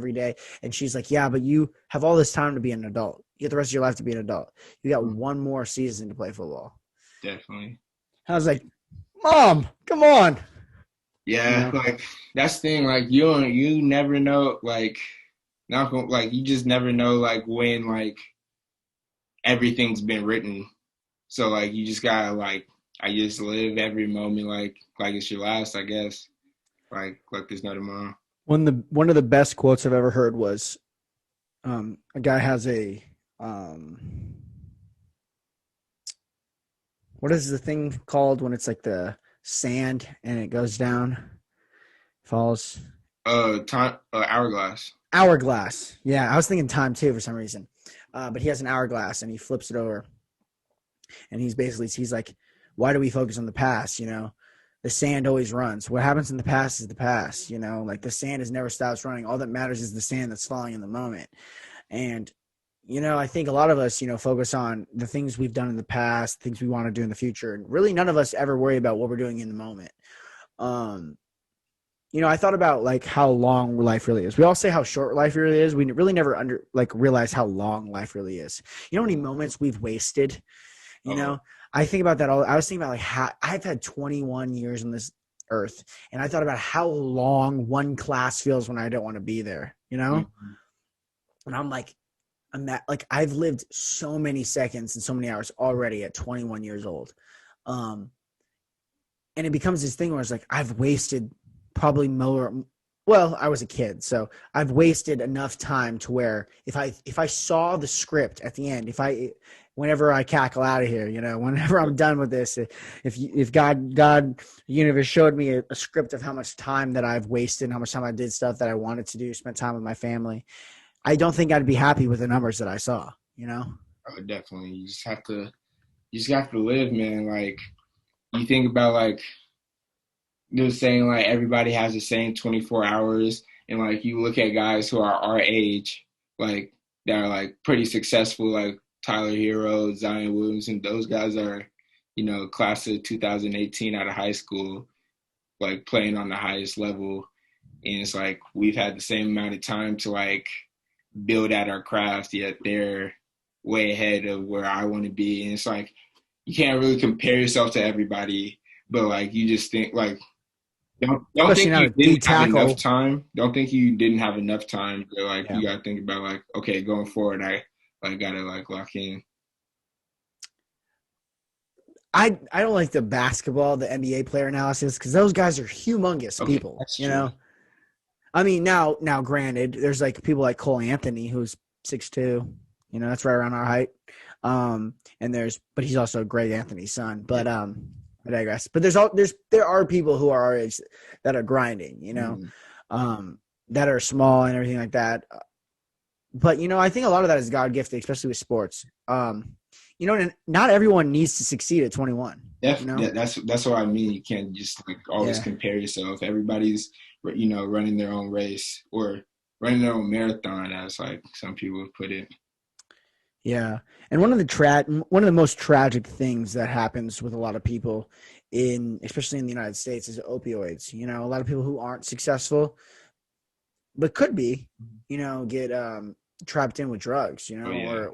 every day. And she's like, yeah, but you have all this time to be an adult. You get the rest of your life to be an adult. You got one more season to play football. Definitely. I was like, Mom, come on. You Yeah, know? like that's the thing. Like you never know. Like not gonna, like you just never know. Like when like everything's been written. So like you just gotta like I just live every moment like it's your last. I guess like there's no tomorrow. One of the best quotes I've ever heard was a guy has a what is the thing called when it's like the sand and it goes down, falls? Time hourglass. Hourglass. Yeah, I was thinking time too for some reason. But he has an hourglass and he flips it over, and he's like, why do we focus on the past? You know, the sand always runs. What happens in the past is the past. You know, like the sand has never stops running. All that matters is the sand that's falling in the moment. And I think a lot of us, focus on the things we've done in the past, things we want to do in the future, and really none of us ever worry about what we're doing in the moment. Um, I thought about like how long life really is. We all say how short life really is. We really never realize how long life really is. You know how many moments we've wasted? You Oh, know, I think about that all. I was thinking about like how I've had 21 years on this earth, and I thought about how long one class feels when I don't want to be there. mhm. And I've lived so many seconds and so many hours already at 21 years old. Um, and it becomes this thing where it's like, I've wasted probably more. Well, I was a kid, so I've wasted enough time to where if I saw the script at the end, whenever I cackle out of here, whenever I'm done with this, if God, the universe showed me a script of how much time that I've wasted, and how much time I did stuff that I wanted to do, spent time with my family, I don't think I'd be happy with the numbers that I saw, Oh, definitely. You just have to live, man. Like you think about like they're saying like everybody has the same 24 hours, and like you look at guys who are our age, like that are like pretty successful, like Tyler Hero, Zion Williamson. Those guys are, class of 2018 out of high school, like playing on the highest level. And it's like we've had the same amount of time to like build at our craft, yet they're way ahead of where I want to be. And it's like you can't really compare yourself to everybody, but like you just think like don't especially think not you a D didn't have enough tackle. time. Don't think you didn't have enough time. But like Yeah. you gotta think about like, okay, going forward, I like gotta like lock in. I don't like the basketball, the NBA player analysis, because those guys are humongous Okay, people. that's true. I mean, now, granted, there's like people like Cole Anthony who's 6'2". That's right around our height. But he's also Greg Anthony's son. Yeah. I digress. But there are people who are our age that are grinding. Mhm. That are small and everything like that. But I think a lot of that is God gifted, especially with sports. Not everyone needs to succeed at 21. That's what I mean. You can't just like always Yeah. compare yourself. Everybody's running their own race or running their own marathon, as like some people would put it. Yeah, and one of the most tragic things that happens with a lot of people especially in the United States is opioids. A lot of people who aren't successful but could be, get trapped in with drugs, Oh yeah. or